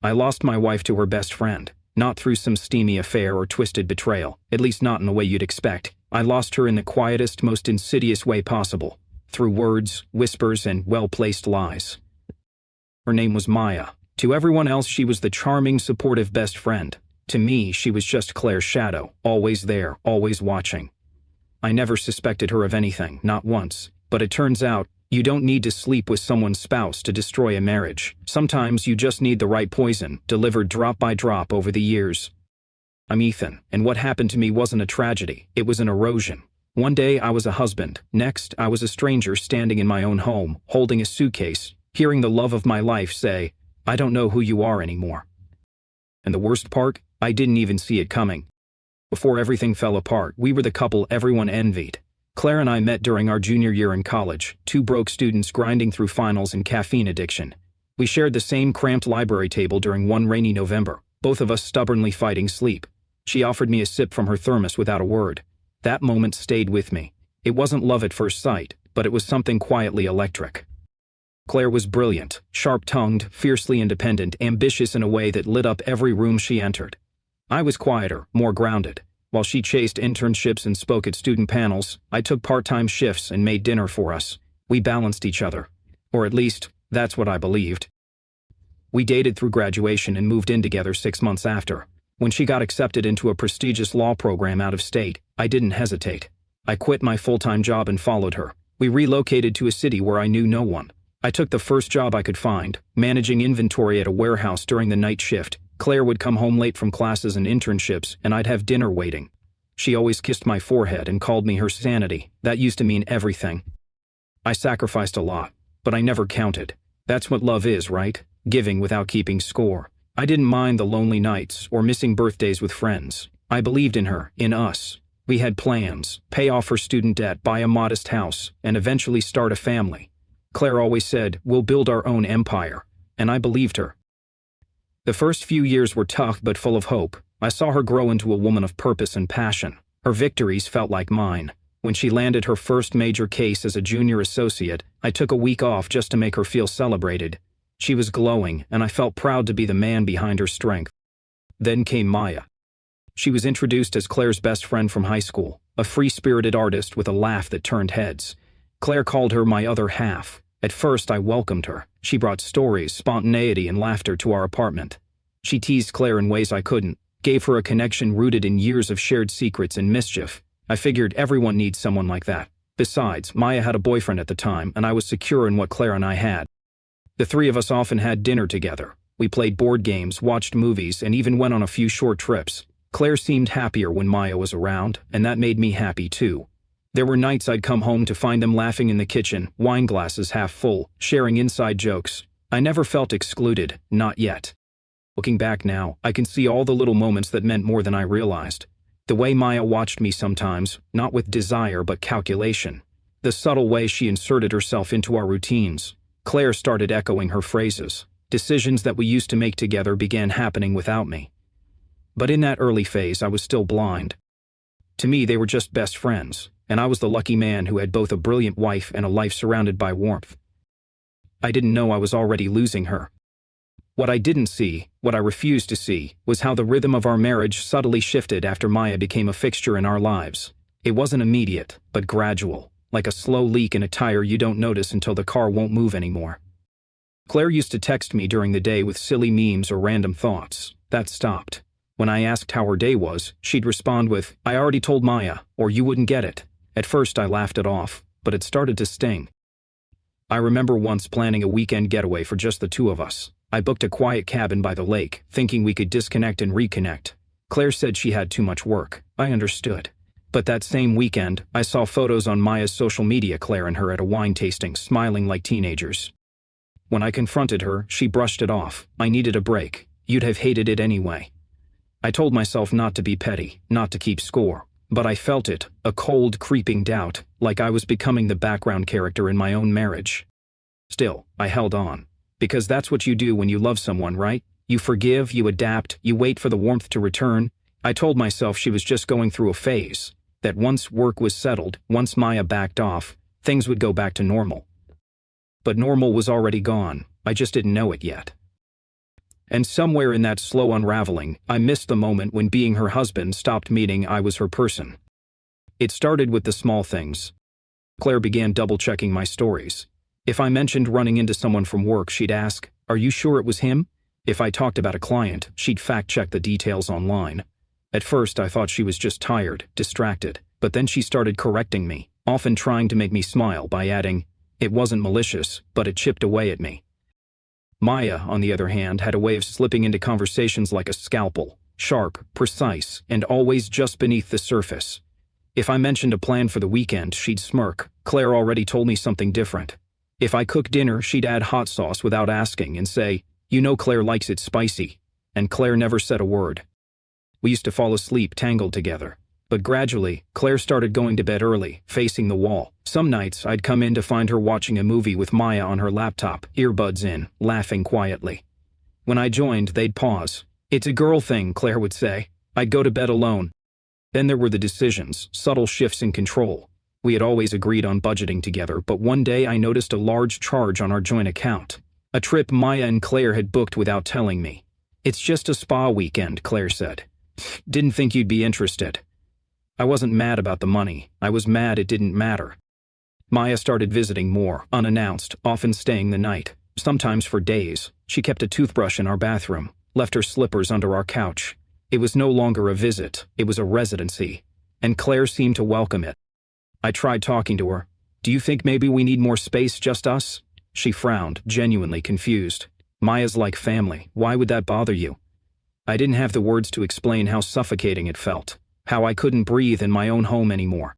I lost my wife to her best friend, not through some steamy affair or twisted betrayal, at least not in the way you'd expect. I lost her in the quietest, most insidious way possible, through words, whispers, and well-placed lies. Her name was Maya. To everyone else, she was the charming, supportive best friend. To me, she was just Claire's shadow, always there, always watching. I never suspected her of anything, not once, but it turns out, you don't need to sleep with someone's spouse to destroy a marriage. Sometimes you just need the right poison, delivered drop by drop over the years. I'm Ethan, and what happened to me wasn't a tragedy, it was an erosion. One day I was a husband, next I was a stranger standing in my own home, holding a suitcase, hearing the love of my life say, "I don't know who you are anymore." And the worst part, I didn't even see it coming. Before everything fell apart, we were the couple everyone envied. Claire and I met during our junior year in college, two broke students grinding through finals and caffeine addiction. We shared the same cramped library table during one rainy November, both of us stubbornly fighting sleep. She offered me a sip from her thermos without a word. That moment stayed with me. It wasn't love at first sight, but it was something quietly electric. Claire was brilliant, sharp-tongued, fiercely independent, ambitious in a way that lit up every room she entered. I was quieter, more grounded. While she chased internships and spoke at student panels, I took part-time shifts and made dinner for us. We balanced each other. Or at least, that's what I believed. We dated through graduation and moved in together 6 months after. When she got accepted into a prestigious law program out of state, I didn't hesitate. I quit my full-time job and followed her. We relocated to a city where I knew no one. I took the first job I could find, managing inventory at a warehouse during the night shift. Claire would come home late from classes and internships, and I'd have dinner waiting. She always kissed my forehead and called me her sanity. That used to mean everything. I sacrificed a lot, but I never counted. That's what love is, right? Giving without keeping score. I didn't mind the lonely nights or missing birthdays with friends. I believed in her, in us. We had plans, pay off her student debt, buy a modest house, and eventually start a family. Claire always said, "We'll build our own empire," and I believed her. The first few years were tough but full of hope. I saw her grow into a woman of purpose and passion. Her victories felt like mine. When she landed her first major case as a junior associate, I took a week off just to make her feel celebrated. She was glowing, and I felt proud to be the man behind her strength. Then came Maya. She was introduced as Claire's best friend from high school, a free-spirited artist with a laugh that turned heads. Claire called her my other half. At first, I welcomed her. She brought stories, spontaneity, and laughter to our apartment. She teased Claire in ways I couldn't, gave her a connection rooted in years of shared secrets and mischief. I figured everyone needs someone like that. Besides, Maya had a boyfriend at the time, and I was secure in what Claire and I had. The three of us often had dinner together. We played board games, watched movies, and even went on a few short trips. Claire seemed happier when Maya was around, and that made me happy too. There were nights I'd come home to find them laughing in the kitchen, wine glasses half full, sharing inside jokes. I never felt excluded, not yet. Looking back now, I can see all the little moments that meant more than I realized. The way Maya watched me sometimes, not with desire but calculation. The subtle way she inserted herself into our routines. Claire started echoing her phrases. Decisions that we used to make together began happening without me. But in that early phase, I was still blind. To me, they were just best friends, and I was the lucky man who had both a brilliant wife and a life surrounded by warmth. I didn't know I was already losing her. What I didn't see, what I refused to see, was how the rhythm of our marriage subtly shifted after Maya became a fixture in our lives. It wasn't immediate, but gradual, like a slow leak in a tire you don't notice until the car won't move anymore. Claire used to text me during the day with silly memes or random thoughts. That stopped. When I asked how her day was, she'd respond with, "I already told Maya," or "You wouldn't get it." At first I laughed it off, but it started to sting. I remember once planning a weekend getaway for just the two of us. I booked a quiet cabin by the lake, thinking we could disconnect and reconnect. Claire said she had too much work. I understood. But that same weekend, I saw photos on Maya's social media, Claire and her at a wine tasting, smiling like teenagers. When I confronted her, she brushed it off. "I needed a break. You'd have hated it anyway." I told myself not to be petty, not to keep score. But I felt it, a cold, creeping doubt, like I was becoming the background character in my own marriage. Still, I held on. Because that's what you do when you love someone, right? You forgive, you adapt, you wait for the warmth to return. I told myself she was just going through a phase, that once work was settled, once Maya backed off, things would go back to normal. But normal was already gone, I just didn't know it yet. And somewhere in that slow unraveling, I missed the moment when being her husband stopped meaning I was her person. It started with the small things. Claire began double-checking my stories. If I mentioned running into someone from work, she'd ask, "Are you sure it was him?" If I talked about a client, she'd fact-check the details online. At first, I thought she was just tired, distracted, but then she started correcting me, often trying to make me smile by adding, "It wasn't malicious, but it chipped away at me." Maya, on the other hand, had a way of slipping into conversations like a scalpel, sharp, precise, and always just beneath the surface. If I mentioned a plan for the weekend, she'd smirk, "Claire already told me something different." If I cooked dinner, she'd add hot sauce without asking and say, "You know Claire likes it spicy." And Claire never said a word. We used to fall asleep tangled together. But gradually, Claire started going to bed early, facing the wall. Some nights, I'd come in to find her watching a movie with Maya on her laptop, earbuds in, laughing quietly. When I joined, they'd pause. "It's a girl thing," Claire would say. I'd go to bed alone. Then there were the decisions, subtle shifts in control. We had always agreed on budgeting together, but one day I noticed a large charge on our joint account. A trip Maya and Claire had booked without telling me. "It's just a spa weekend," Claire said. "Didn't think you'd be interested." I wasn't mad about the money. I was mad it didn't matter. Maya started visiting more, unannounced, often staying the night, sometimes for days. She kept a toothbrush in our bathroom, left her slippers under our couch. It was no longer a visit, it was a residency, and Claire seemed to welcome it. I tried talking to her. "Do you think maybe we need more space, just us?" She frowned, genuinely confused. "Maya's like family, why would that bother you?" I didn't have the words to explain how suffocating it felt. How I couldn't breathe in my own home anymore.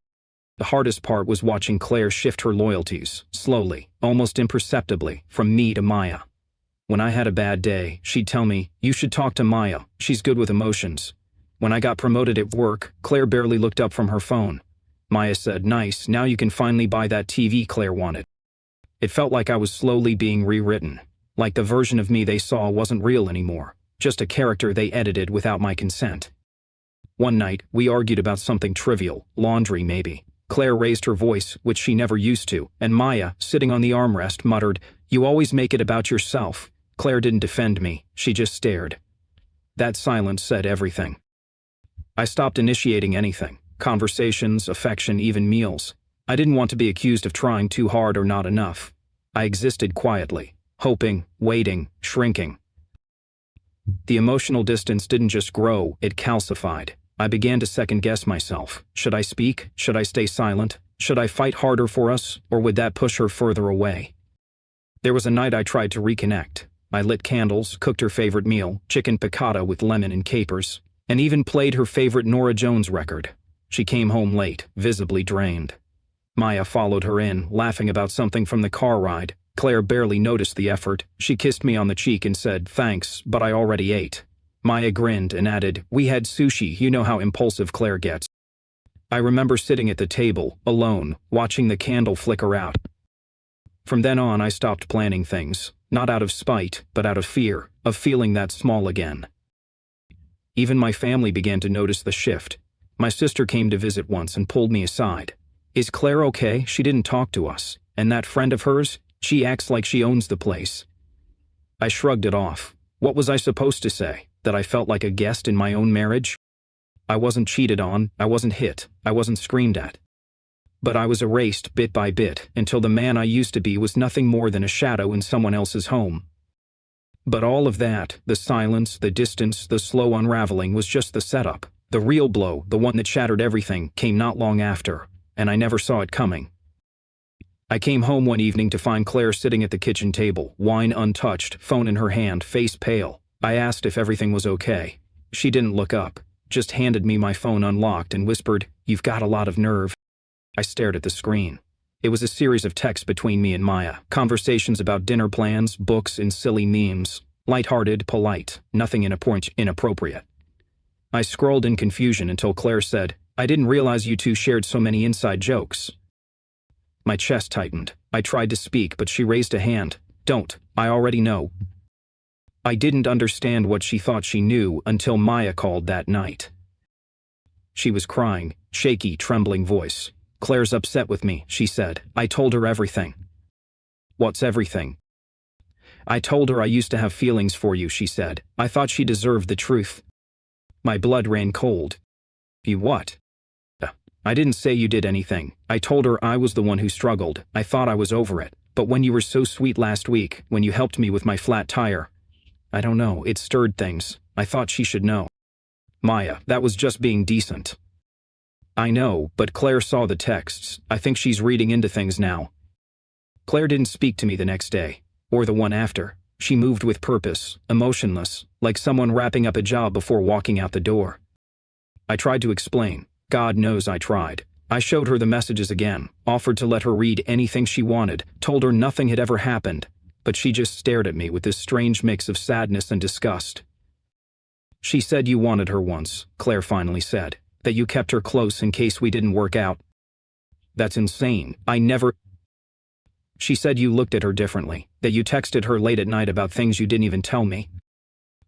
The hardest part was watching Claire shift her loyalties, slowly, almost imperceptibly, from me to Maya. When I had a bad day, she'd tell me, "You should talk to Maya, she's good with emotions." When I got promoted at work, Claire barely looked up from her phone. Maya said, "Nice, now you can finally buy that TV Claire wanted." It felt like I was slowly being rewritten, like the version of me they saw wasn't real anymore, just a character they edited without my consent. One night, we argued about something trivial, laundry maybe. Claire raised her voice, which she never used to, and Maya, sitting on the armrest, muttered, "You always make it about yourself." Claire didn't defend me, she just stared. That silence said everything. I stopped initiating anything, conversations, affection, even meals. I didn't want to be accused of trying too hard or not enough. I existed quietly, hoping, waiting, shrinking. The emotional distance didn't just grow, it calcified. I began to second-guess myself. Should I speak? Should I stay silent? Should I fight harder for us, or would that push her further away? There was a night I tried to reconnect. I lit candles, cooked her favorite meal, chicken piccata with lemon and capers, and even played her favorite Norah Jones record. She came home late, visibly drained. Maya followed her in, laughing about something from the car ride. Claire barely noticed the effort. She kissed me on the cheek and said, "Thanks, but I already ate." Maya grinned and added, "We had sushi, you know how impulsive Claire gets." I remember sitting at the table, alone, watching the candle flicker out. From then on, I stopped planning things, not out of spite, but out of fear, of feeling that small again. Even my family began to notice the shift. My sister came to visit once and pulled me aside. "Is Claire okay? She didn't talk to us. And that friend of hers? She acts like she owns the place." I shrugged it off. What was I supposed to say? That I felt like a guest in my own marriage? I wasn't cheated on, I wasn't hit, I wasn't screamed at. But I was erased bit by bit until the man I used to be was nothing more than a shadow in someone else's home. But all of that, the silence, the distance, the slow unraveling, was just the setup. The real blow, the one that shattered everything, came not long after, and I never saw it coming. I came home one evening to find Claire sitting at the kitchen table, wine untouched, phone in her hand, face pale. I asked if everything was okay. She didn't look up, just handed me my phone unlocked and whispered, "You've got a lot of nerve." I stared at the screen. It was a series of texts between me and Maya, conversations about dinner plans, books, and silly memes. Lighthearted, polite, nothing inappropriate. I scrolled in confusion until Claire said, "I didn't realize you two shared so many inside jokes." My chest tightened. I tried to speak, but she raised a hand. "Don't, I already know." I didn't understand what she thought she knew until Maya called that night. She was crying, shaky, trembling voice. "Claire's upset with me," she said. "I told her everything." "What's everything?" I told her I used to have feelings for you, she said. I thought she deserved the truth. My blood ran cold. You what? I didn't say you did anything. I told her I was the one who struggled. I thought I was over it. But when you were so sweet last week, when you helped me with my flat tire, I don't know, it stirred things. I thought she should know. Maya, that was just being decent. I know, but Claire saw the texts. I think she's reading into things now. Claire didn't speak to me the next day, or the one after. She moved with purpose, emotionless, like someone wrapping up a job before walking out the door. I tried to explain. God knows I tried. I showed her the messages again, offered to let her read anything she wanted, told her nothing had ever happened, but she just stared at me with this strange mix of sadness and disgust. She said you wanted her once, Claire finally said, that you kept her close in case we didn't work out. That's insane. I never... She said you looked at her differently, that you texted her late at night about things you didn't even tell me.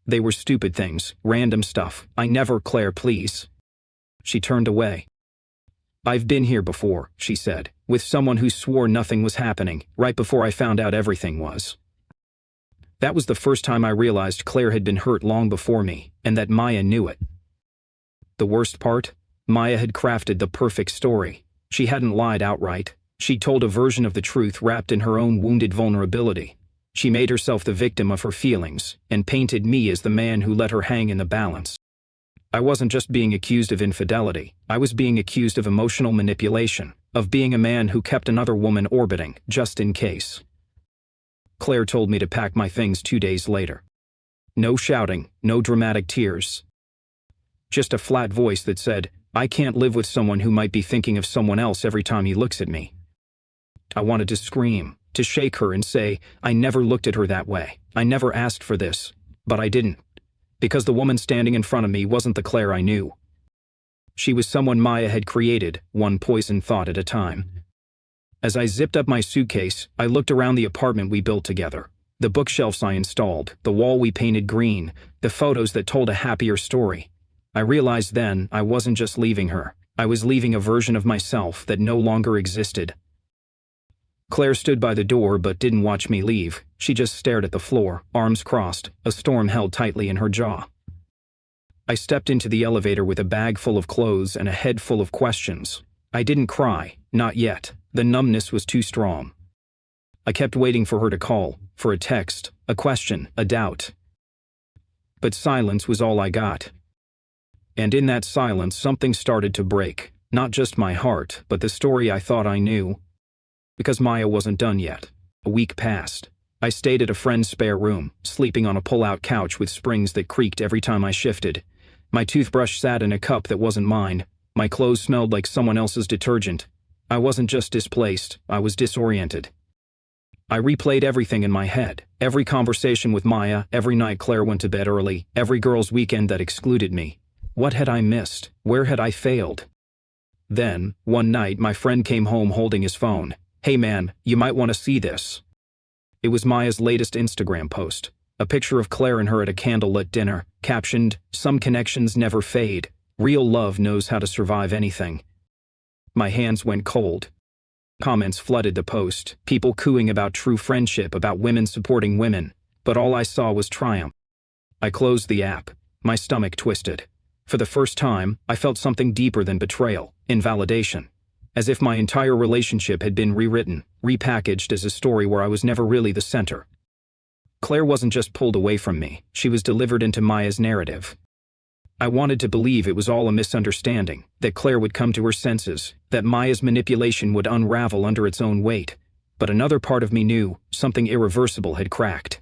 They were stupid things, random stuff. I never, Claire, please. She turned away. I've been here before, she said, with someone who swore nothing was happening, right before I found out everything was. That was the first time I realized Claire had been hurt long before me, and that Maya knew it. The worst part? Maya had crafted the perfect story. She hadn't lied outright. She told a version of the truth wrapped in her own wounded vulnerability. She made herself the victim of her feelings, and painted me as the man who let her hang in the balance. I wasn't just being accused of infidelity. I was being accused of emotional manipulation, of being a man who kept another woman orbiting, just in case. Claire told me to pack my things 2 days later. No shouting, no dramatic tears. Just a flat voice that said, I can't live with someone who might be thinking of someone else every time he looks at me. I wanted to scream, to shake her and say, I never looked at her that way. I never asked for this. But I didn't. Because the woman standing in front of me wasn't the Claire I knew. She was someone Maya had created, one poisoned thought at a time. As I zipped up my suitcase, I looked around the apartment we built together. The bookshelves I installed, the wall we painted green, the photos that told a happier story. I realized then I wasn't just leaving her. I was leaving a version of myself that no longer existed. Claire stood by the door but didn't watch me leave. She just stared at the floor, arms crossed, a storm held tightly in her jaw. I stepped into the elevator with a bag full of clothes and a head full of questions. I didn't cry, not yet. The numbness was too strong. I kept waiting for her to call, for a text, a question, a doubt. But silence was all I got. And in that silence something started to break, not just my heart, but the story I thought I knew. Because Maya wasn't done yet. A week passed. I stayed at a friend's spare room, sleeping on a pull-out couch with springs that creaked every time I shifted. My toothbrush sat in a cup that wasn't mine. My clothes smelled like someone else's detergent. I wasn't just displaced, I was disoriented. I replayed everything in my head. Every conversation with Maya, every night Claire went to bed early, every girl's weekend that excluded me. What had I missed? Where had I failed? Then, one night my friend came home holding his phone. Hey man, you might want to see this. It was Maya's latest Instagram post. A picture of Claire and her at a candlelit dinner, captioned, "Some connections never fade. Real love knows how to survive anything." My hands went cold. Comments flooded the post, people cooing about true friendship, about women supporting women, but all I saw was triumph. I closed the app. My stomach twisted. For the first time, I felt something deeper than betrayal, invalidation. As if my entire relationship had been rewritten, repackaged as a story where I was never really the center. Claire wasn't just pulled away from me, she was delivered into Maya's narrative. I wanted to believe it was all a misunderstanding, that Claire would come to her senses, that Maya's manipulation would unravel under its own weight. But another part of me knew something irreversible had cracked.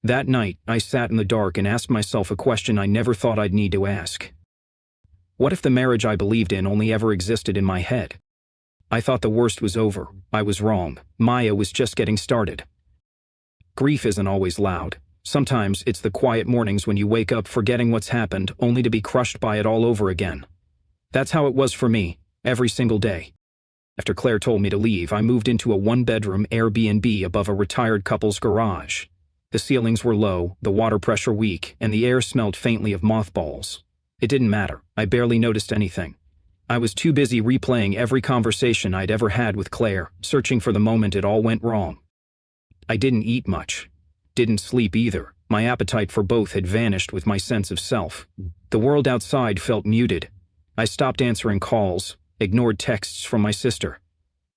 That night, I sat in the dark and asked myself a question I never thought I'd need to ask. What if the marriage I believed in only ever existed in my head? I thought the worst was over. I was wrong. Maya was just getting started. Grief isn't always loud. Sometimes it's the quiet mornings when you wake up forgetting what's happened, only to be crushed by it all over again. That's how it was for me, every single day. After Claire told me to leave, I moved into a one-bedroom Airbnb above a retired couple's garage. The ceilings were low, the water pressure weak, and the air smelled faintly of mothballs. It didn't matter. I barely noticed anything. I was too busy replaying every conversation I'd ever had with Claire, searching for the moment it all went wrong. I didn't eat much. Didn't sleep either. My appetite for both had vanished with my sense of self. The world outside felt muted. I stopped answering calls, ignored texts from my sister.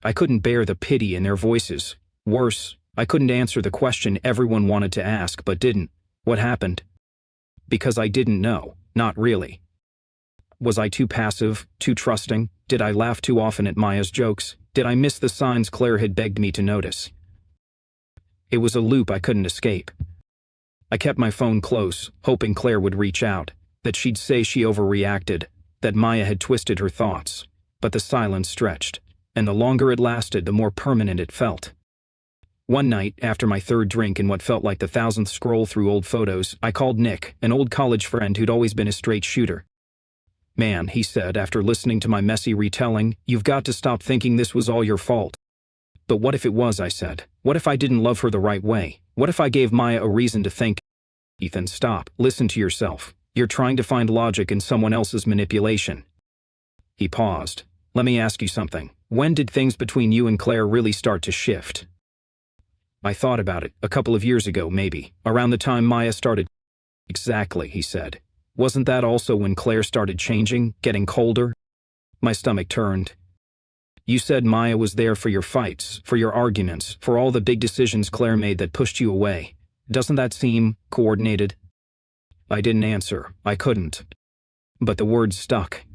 I couldn't bear the pity in their voices. Worse, I couldn't answer the question everyone wanted to ask but didn't. What happened? Because I didn't know. Not really. Was I too passive, too trusting? Did I laugh too often at Maya's jokes? Did I miss the signs Claire had begged me to notice? It was a loop I couldn't escape. I kept my phone close, hoping Claire would reach out, that she'd say she overreacted, that Maya had twisted her thoughts. But the silence stretched, and the longer it lasted, the more permanent it felt. One night, after my third drink and what felt like the 1,000th scroll through old photos, I called Nick, an old college friend who'd always been a straight shooter. "Man," he said after listening to my messy retelling, "you've got to stop thinking this was all your fault." "But what if it was?" I said. "What if I didn't love her the right way? What if I gave Maya a reason to think?" "Ethan, stop. Listen to yourself. You're trying to find logic in someone else's manipulation." He paused. "Let me ask you something. When did things between you and Claire really start to shift?" I thought about it. A couple of years ago, maybe. Around the time Maya started. "Exactly," he said. "Wasn't that also when Claire started changing, getting colder?" My stomach turned. "You said Maya was there for your fights, for your arguments, for all the big decisions Claire made that pushed you away. Doesn't that seem coordinated?" I didn't answer. I couldn't. But the words stuck.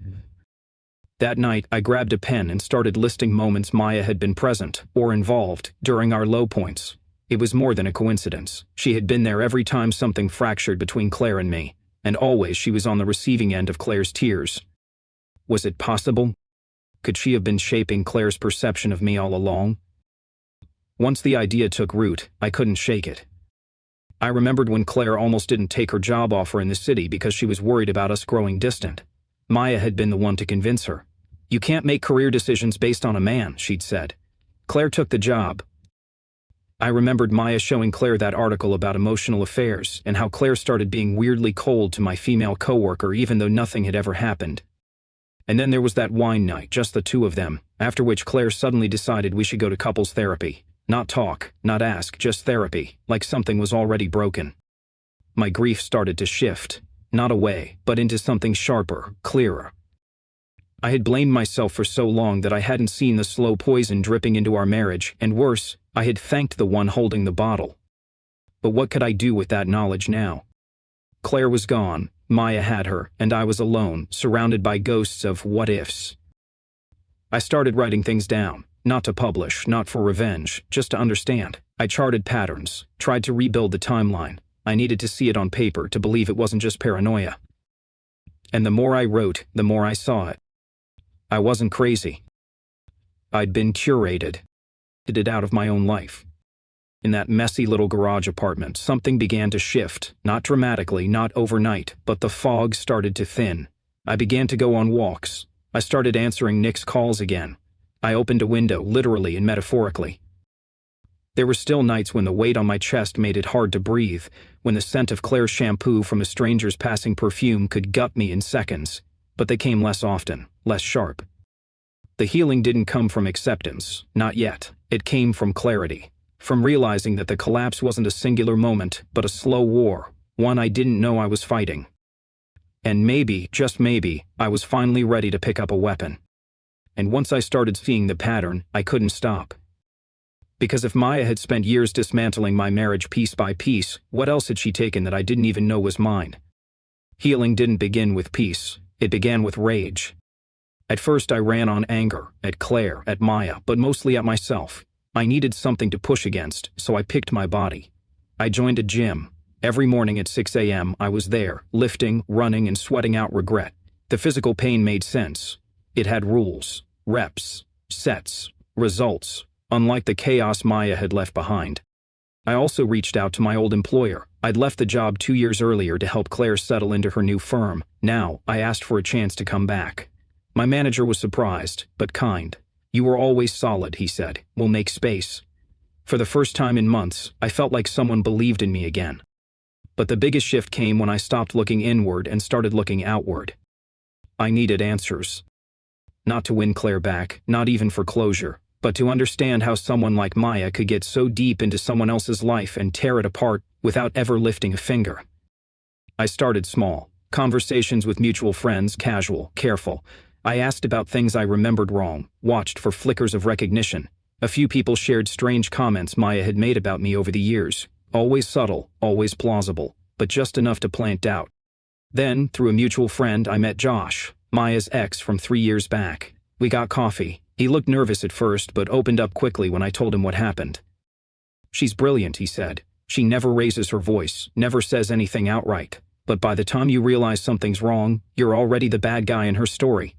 That night, I grabbed a pen and started listing moments Maya had been present, or involved, during our low points. It was more than a coincidence. She had been there every time something fractured between Claire and me, and always she was on the receiving end of Claire's tears. Was it possible? Could she have been shaping Claire's perception of me all along? Once the idea took root, I couldn't shake it. I remembered when Claire almost didn't take her job offer in the city because she was worried about us growing distant. Maya had been the one to convince her. "You can't make career decisions based on a man," she'd said. Claire took the job. I remembered Maya showing Claire that article about emotional affairs and how Claire started being weirdly cold to my female coworker even though nothing had ever happened. And then there was that wine night, just the two of them, after which Claire suddenly decided we should go to couples therapy. Not talk, not ask, just therapy, like something was already broken. My grief started to shift, not away, but into something sharper, clearer. I had blamed myself for so long that I hadn't seen the slow poison dripping into our marriage, and worse, I had thanked the one holding the bottle. But what could I do with that knowledge now? Claire was gone, Maya had her, and I was alone, surrounded by ghosts of what-ifs. I started writing things down, not to publish, not for revenge, just to understand. I charted patterns, tried to rebuild the timeline. I needed to see it on paper to believe it wasn't just paranoia. And the more I wrote, the more I saw it. I wasn't crazy. I'd been curated. It out of my own life. In that messy little garage apartment, something began to shift, not dramatically, not overnight, but the fog started to thin. I began to go on walks. I started answering Nick's calls again. I opened a window, literally and metaphorically. There were still nights when the weight on my chest made it hard to breathe, when the scent of Claire's shampoo from a stranger's passing perfume could gut me in seconds, but they came less often, less sharp. The healing didn't come from acceptance, not yet. It came from clarity, from realizing that the collapse wasn't a singular moment, but a slow war, one I didn't know I was fighting. And maybe, just maybe, I was finally ready to pick up a weapon. And once I started seeing the pattern, I couldn't stop. Because if Maya had spent years dismantling my marriage piece by piece, what else had she taken that I didn't even know was mine? Healing didn't begin with peace. It began with rage. At first I ran on anger, at Claire, at Maya, but mostly at myself. I needed something to push against, so I picked my body. I joined a gym. Every morning at 6 a.m. I was there, lifting, running, and sweating out regret. The physical pain made sense. It had rules, reps, sets, results, unlike the chaos Maya had left behind. I also reached out to my old employer. I'd left the job 2 years earlier to help Claire settle into her new firm. Now, I asked for a chance to come back. My manager was surprised, but kind. "You were always solid," he said. "We'll make space." For the first time in months, I felt like someone believed in me again. But the biggest shift came when I stopped looking inward and started looking outward. I needed answers. Not to win Claire back, not even for closure, But to understand how someone like Maya could get so deep into someone else's life and tear it apart without ever lifting a finger. I started small. Conversations with mutual friends, casual, careful. I asked about things I remembered wrong, watched for flickers of recognition. A few people shared strange comments Maya had made about me over the years. Always subtle, always plausible, but just enough to plant doubt. Then, through a mutual friend, I met Josh, Maya's ex from 3 years back. We got coffee. He looked nervous at first, but opened up quickly when I told him what happened. "She's brilliant," he said. "She never raises her voice, never says anything outright. But by the time you realize something's wrong, you're already the bad guy in her story."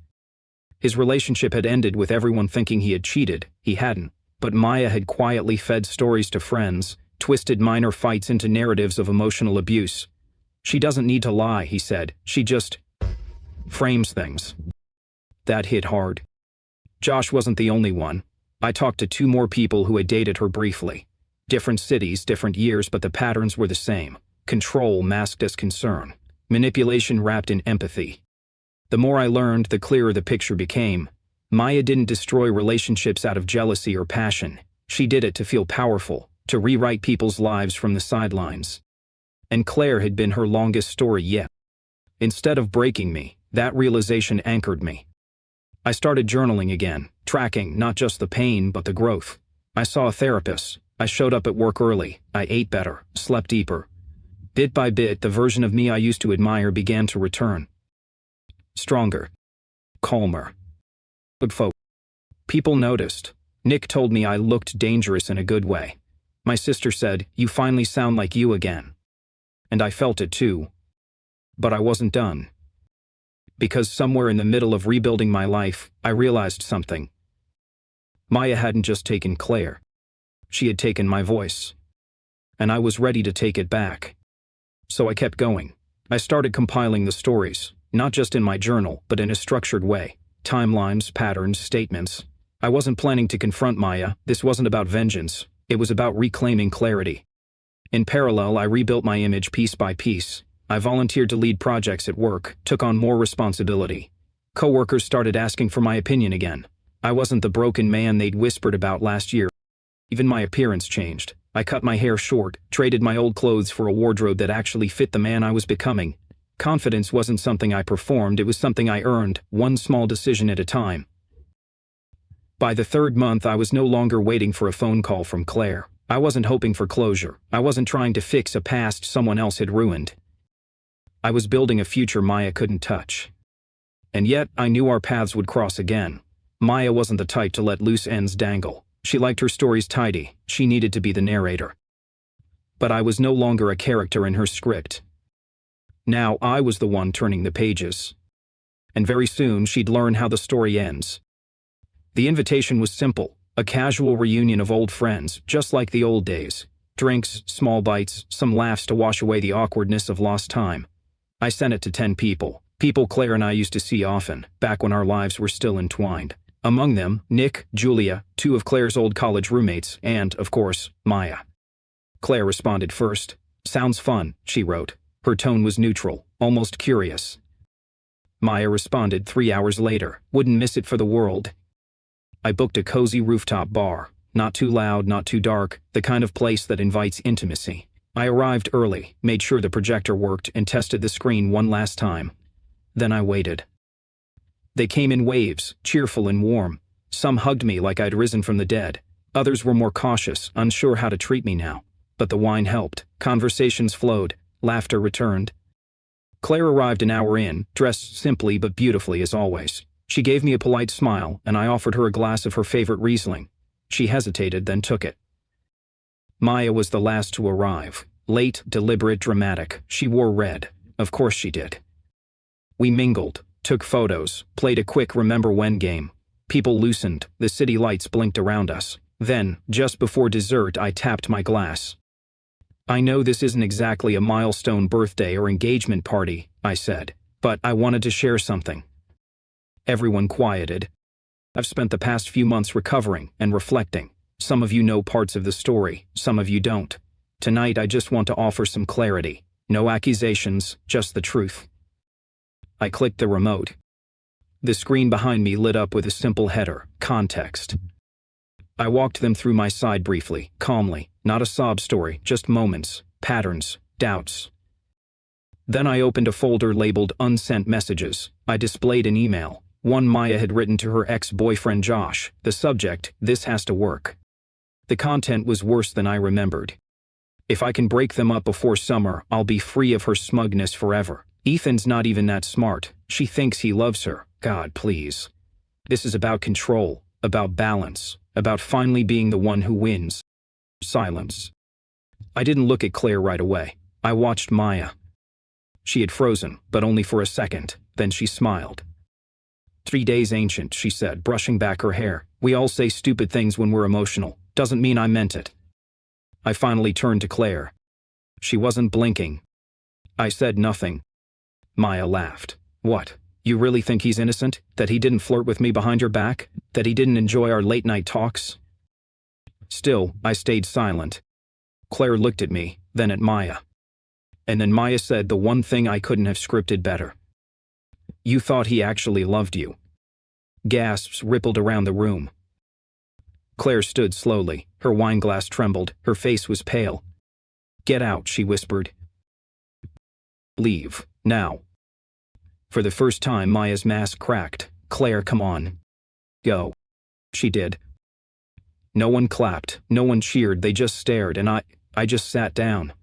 His relationship had ended with everyone thinking he had cheated. He hadn't. But Maya had quietly fed stories to friends, twisted minor fights into narratives of emotional abuse. "She doesn't need to lie," he said. "She just frames things." That hit hard. Josh wasn't the only one. I talked to 2 more people who had dated her briefly. Different cities, different years, but the patterns were the same. Control masked as concern. Manipulation wrapped in empathy. The more I learned, the clearer the picture became. Maya didn't destroy relationships out of jealousy or passion. She did it to feel powerful, to rewrite people's lives from the sidelines. And Claire had been her longest story yet. Instead of breaking me, that realization anchored me. I started journaling again, tracking not just the pain but the growth. I saw a therapist. I showed up at work early. I ate better, slept deeper. Bit by bit, the version of me I used to admire began to return. Stronger. Calmer. Good folk. People noticed. Nick told me I looked dangerous in a good way. My sister said, "You finally sound like you again." And I felt it too. But I wasn't done. Because somewhere in the middle of rebuilding my life, I realized something. Maya hadn't just taken Claire. She had taken my voice. And I was ready to take it back. So I kept going. I started compiling the stories, not just in my journal, but in a structured way. Timelines, patterns, statements. I wasn't planning to confront Maya. This wasn't about vengeance. It was about reclaiming clarity. In parallel, I rebuilt my image piece by piece. I volunteered to lead projects at work, took on more responsibility. Coworkers started asking for my opinion again. I wasn't the broken man they'd whispered about last year. Even my appearance changed. I cut my hair short, traded my old clothes for a wardrobe that actually fit the man I was becoming. Confidence wasn't something I performed, it was something I earned, one small decision at a time. By the 3rd month, I was no longer waiting for a phone call from Claire. I wasn't hoping for closure. I wasn't trying to fix a past someone else had ruined. I was building a future Maya couldn't touch. And yet, I knew our paths would cross again. Maya wasn't the type to let loose ends dangle. She liked her stories tidy. She needed to be the narrator. But I was no longer a character in her script. Now I was the one turning the pages. And very soon she'd learn how the story ends. The invitation was simple, a casual reunion of old friends, just like the old days. Drinks, small bites, some laughs to wash away the awkwardness of lost time. I sent it to 10 people. People Claire and I used to see often, back when our lives were still entwined. Among them, Nick, Julia, 2 of Claire's old college roommates, and, of course, Maya. Claire responded first. "Sounds fun," she wrote. Her tone was neutral, almost curious. Maya responded 3 hours later. "Wouldn't miss it for the world." I booked a cozy rooftop bar. Not too loud, not too dark, the kind of place that invites intimacy. I arrived early, made sure the projector worked, and tested the screen one last time. Then I waited. They came in waves, cheerful and warm. Some hugged me like I'd risen from the dead. Others were more cautious, unsure how to treat me now. But the wine helped. Conversations flowed. Laughter returned. Claire arrived an hour in, dressed simply but beautifully as always. She gave me a polite smile, and I offered her a glass of her favorite Riesling. She hesitated, then took it. Maya was the last to arrive. Late, deliberate, dramatic. She wore red. Of course she did. We mingled, took photos, played a quick remember when game. People loosened, the city lights blinked around us. Then, just before dessert, I tapped my glass. "I know this isn't exactly a milestone birthday or engagement party," I said, "but I wanted to share something." Everyone quieted. I've spent the past few months recovering and reflecting. Some of you know parts of the story, some of you don't. Tonight I just want to offer some clarity. No accusations, just the truth. I clicked the remote. The screen behind me lit up with a simple header, context. I walked them through my side briefly, calmly, not a sob story, just moments, patterns, doubts. Then I opened a folder labeled Unsent Messages. I displayed an email. One Maya had written to her ex-boyfriend Josh. The subject, "This has to work." The content was worse than I remembered. "If I can break them up before summer, I'll be free of her smugness forever. Ethan's not even that smart. She thinks he loves her. God, please. This is about control, about balance, about finally being the one who wins." Silence. I didn't look at Claire right away. I watched Maya. She had frozen, but only for a second. Then she smiled. 3 days ancient, she said, brushing back her hair. "We all say stupid things when we're emotional. Doesn't mean I meant it." I finally turned to Claire. She wasn't blinking. I said nothing. Maya laughed. "What? You really think he's innocent? That he didn't flirt with me behind your back? That he didn't enjoy our late-night talks?" Still, I stayed silent. Claire looked at me, then at Maya. And then Maya said the one thing I couldn't have scripted better. "You thought he actually loved you." Gasps rippled around the room. Claire stood slowly. Her wineglass trembled. Her face was pale. "Get out," she whispered. "Leave. Now." For the first time, Maya's mask cracked. "Claire, come on. Go." She did. No one clapped. No one cheered. They just stared, and I just sat down.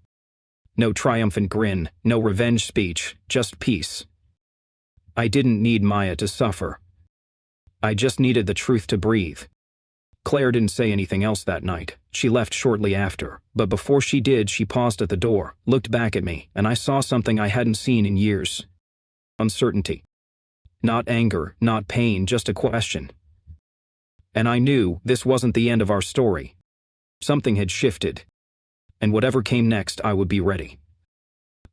No triumphant grin, no revenge speech, just peace. I didn't need Maya to suffer. I just needed the truth to breathe. Claire didn't say anything else that night. She left shortly after, but before she did, she paused at the door, looked back at me, and I saw something I hadn't seen in years. Uncertainty. Not anger, not pain, just a question. And I knew this wasn't the end of our story. Something had shifted. And whatever came next, I would be ready.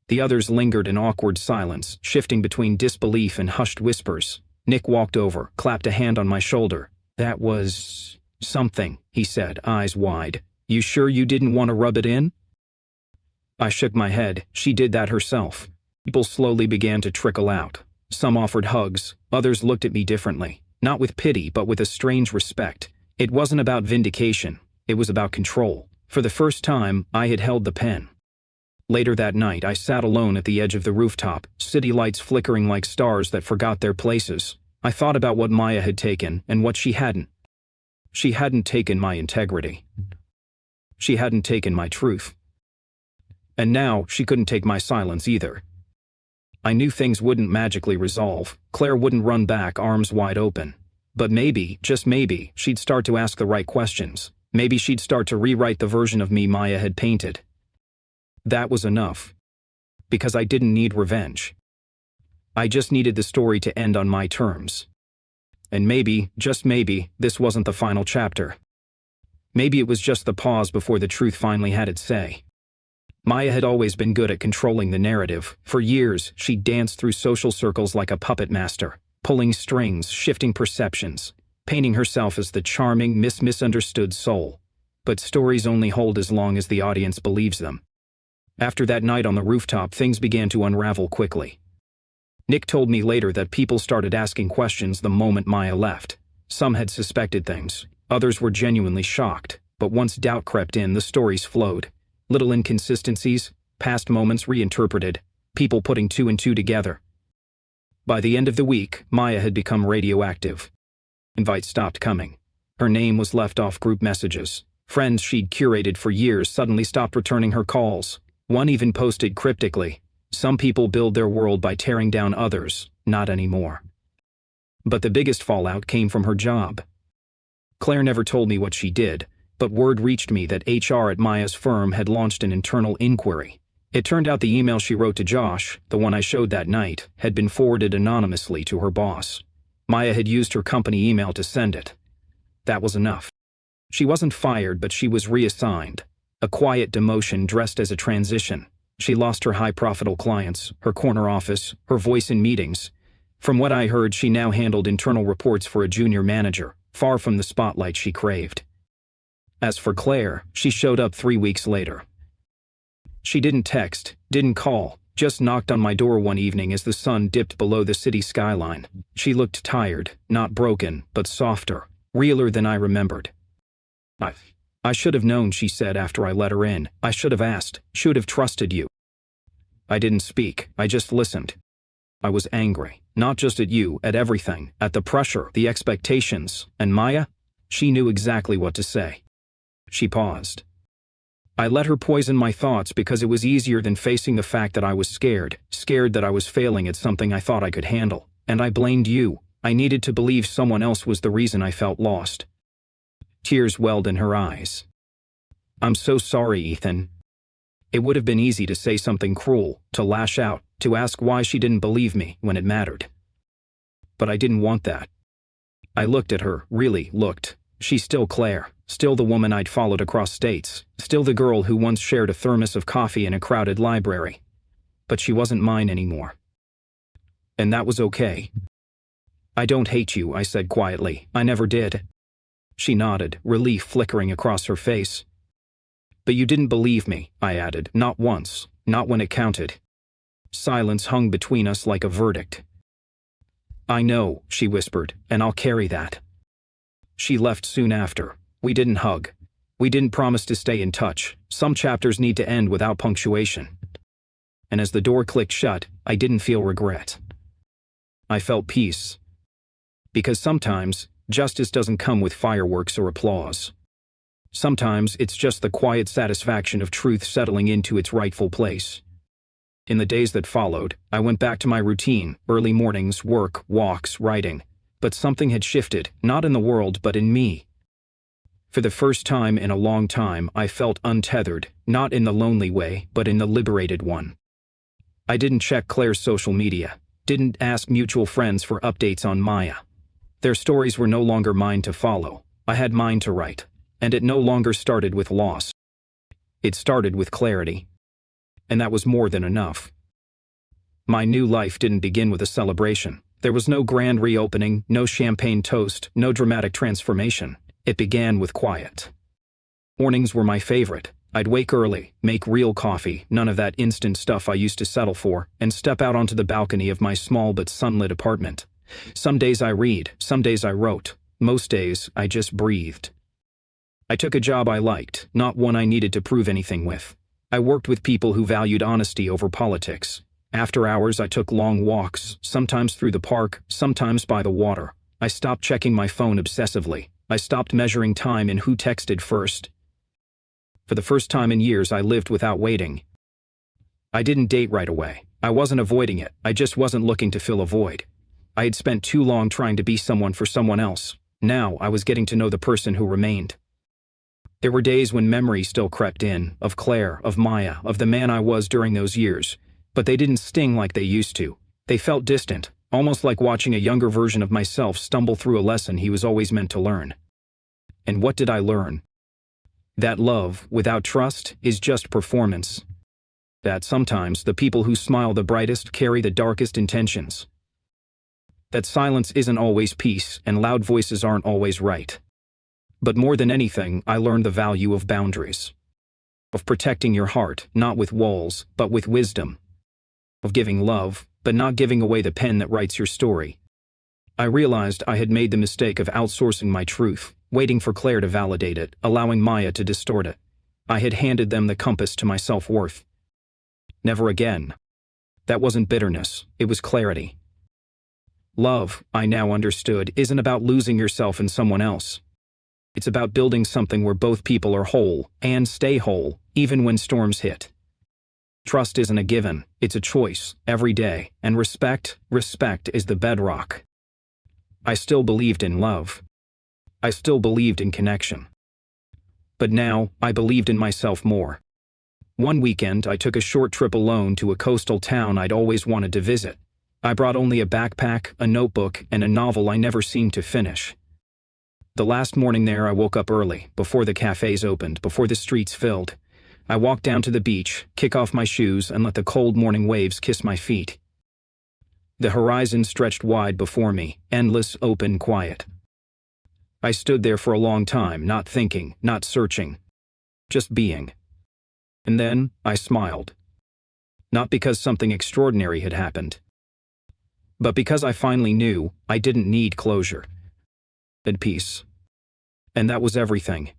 The others lingered in awkward silence, shifting between disbelief and hushed whispers. Nick walked over, clapped a hand on my shoulder. "That was something," he said, eyes wide. "You sure you didn't want to rub it in?" I shook my head. She did that herself. People slowly began to trickle out. Some offered hugs, others looked at me differently, not with pity but with a strange respect. It wasn't about vindication, it was about control. For the first time, I had held the pen. Later that night, I sat alone at the edge of the rooftop, city lights flickering like stars that forgot their places. I thought about what Maya had taken and what she hadn't. She hadn't taken my integrity. She hadn't taken my truth. And now, she couldn't take my silence either. I knew things wouldn't magically resolve. Claire wouldn't run back, arms wide open. But maybe, just maybe, she'd start to ask the right questions. Maybe she'd start to rewrite the version of me Maya had painted. That was enough. Because I didn't need revenge. I just needed the story to end on my terms. And maybe, just maybe, this wasn't the final chapter. Maybe it was just the pause before the truth finally had its say. Maya had always been good at controlling the narrative. For years, she danced through social circles like a puppet master, pulling strings, shifting perceptions, painting herself as the charming, misunderstood soul. But stories only hold as long as the audience believes them. After that night on the rooftop, things began to unravel quickly. Nick told me later that people started asking questions the moment Maya left. Some had suspected things, others were genuinely shocked, but once doubt crept in, the stories flowed. Little inconsistencies, past moments reinterpreted, people putting two and two together. By the end of the week, Maya had become radioactive. Invites stopped coming. Her name was left off group messages. Friends she'd curated for years suddenly stopped returning her calls. One even posted cryptically, "Some people build their world by tearing down others, not anymore." But the biggest fallout came from her job. Claire never told me what she did, but word reached me that HR at Maya's firm had launched an internal inquiry. It turned out the email she wrote to Josh, the one I showed that night, had been forwarded anonymously to her boss. Maya had used her company email to send it. That was enough. She wasn't fired, but she was reassigned. A quiet demotion dressed as a transition. She lost her high-profile clients, her corner office, her voice in meetings. From what I heard, she now handled internal reports for a junior manager, far from the spotlight she craved. As for Claire, she showed up 3 weeks later. She didn't text, didn't call, just knocked on my door one evening as the sun dipped below the city skyline. She looked tired, not broken, but softer, realer than I remembered. I, I should have known, she said after I let her in. I should have asked, should have trusted you. I didn't speak, I just listened. I was angry, not just at you, at everything, at the pressure, the expectations, and Maya? She knew exactly what to say. She paused. I let her poison my thoughts because it was easier than facing the fact that I was scared that I was failing at something I thought I could handle, and I blamed you. I needed to believe someone else was the reason I felt lost. Tears welled in her eyes. I'm so sorry, Ethan. It would have been easy to say something cruel, to lash out, to ask why she didn't believe me when it mattered. But I didn't want that. I looked at her, really looked. She's still Claire, still the woman I'd followed across states, still the girl who once shared a thermos of coffee in a crowded library. But she wasn't mine anymore. And that was okay. I don't hate you, I said quietly. I never did. She nodded, relief flickering across her face. But you didn't believe me, I added, not once, not when it counted. Silence hung between us like a verdict. I know, she whispered, and I'll carry that. She left soon after. We didn't hug. We didn't promise to stay in touch. Some chapters need to end without punctuation. And as the door clicked shut, I didn't feel regret. I felt peace. Because sometimes, justice doesn't come with fireworks or applause. Sometimes it's just the quiet satisfaction of truth settling into its rightful place. In the days that followed, I went back to my routine, early mornings, work, walks, writing. But something had shifted, not in the world but in me. For the first time in a long time, I felt untethered, not in the lonely way, but in the liberated one. I didn't check Claire's social media, didn't ask mutual friends for updates on Maya. Their stories were no longer mine to follow. I had mine to write. And it no longer started with loss. It started with clarity. And that was more than enough. My new life didn't begin with a celebration. There was no grand reopening, no champagne toast, no dramatic transformation. It began with quiet. Mornings were my favorite. I'd wake early, make real coffee, none of that instant stuff I used to settle for, and step out onto the balcony of my small but sunlit apartment. Some days I read, some days I wrote. Most days, I just breathed. I took a job I liked, not one I needed to prove anything with. I worked with people who valued honesty over politics. After hours, I took long walks, sometimes through the park, sometimes by the water. I stopped checking my phone obsessively. I stopped measuring time and who texted first. For the first time in years, I lived without waiting. I didn't date right away. I wasn't avoiding it. I just wasn't looking to fill a void. I had spent too long trying to be someone for someone else. Now I was getting to know the person who remained. There were days when memory still crept in, of Claire, of Maya, of the man I was during those years, but they didn't sting like they used to. They felt distant, almost like watching a younger version of myself stumble through a lesson he was always meant to learn. And what did I learn? That love, without trust, is just performance. That sometimes the people who smile the brightest carry the darkest intentions. That silence isn't always peace, and loud voices aren't always right. But more than anything, I learned the value of boundaries. Of protecting your heart, not with walls, but with wisdom. Of giving love, but not giving away the pen that writes your story. I realized I had made the mistake of outsourcing my truth, waiting for Claire to validate it, allowing Maya to distort it. I had handed them the compass to my self-worth. Never again. That wasn't bitterness, it was clarity. Love, I now understood, isn't about losing yourself in someone else. It's about building something where both people are whole, and stay whole, even when storms hit. Trust isn't a given, it's a choice, every day, and respect is the bedrock. I still believed in love. I still believed in connection. But now, I believed in myself more. One weekend, I took a short trip alone to a coastal town I'd always wanted to visit. I brought only a backpack, a notebook, and a novel I never seemed to finish. The last morning there, I woke up early, before the cafes opened, before the streets filled. I walked down to the beach, kick off my shoes, and let the cold morning waves kiss my feet. The horizon stretched wide before me, endless, open, quiet. I stood there for a long time, not thinking, not searching, just being. And then, I smiled. Not because something extraordinary had happened, but because I finally knew I didn't need closure. And peace. And that was everything.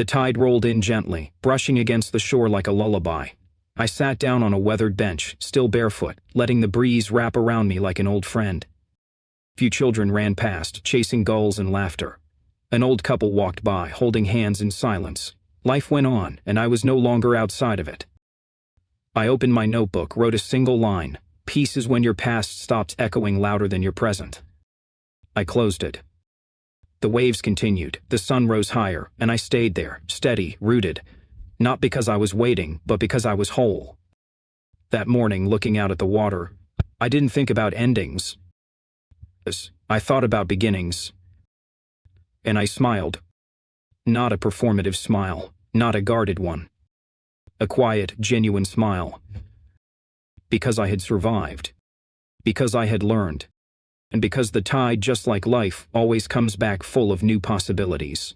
The tide rolled in gently, brushing against the shore like a lullaby. I sat down on a weathered bench, still barefoot, letting the breeze wrap around me like an old friend. Few children ran past, chasing gulls and laughter. An old couple walked by, holding hands in silence. Life went on, and I was no longer outside of it. I opened my notebook, wrote a single line. Peace is when your past stops echoing louder than your present. I closed it. The waves continued, the sun rose higher, and I stayed there, steady, rooted. Not because I was waiting, but because I was whole. That morning, looking out at the water, I didn't think about endings. I thought about beginnings. And I smiled. Not a performative smile, not a guarded one. A quiet, genuine smile. Because I had survived. Because I had learned. And because the tide, just like life, always comes back full of new possibilities.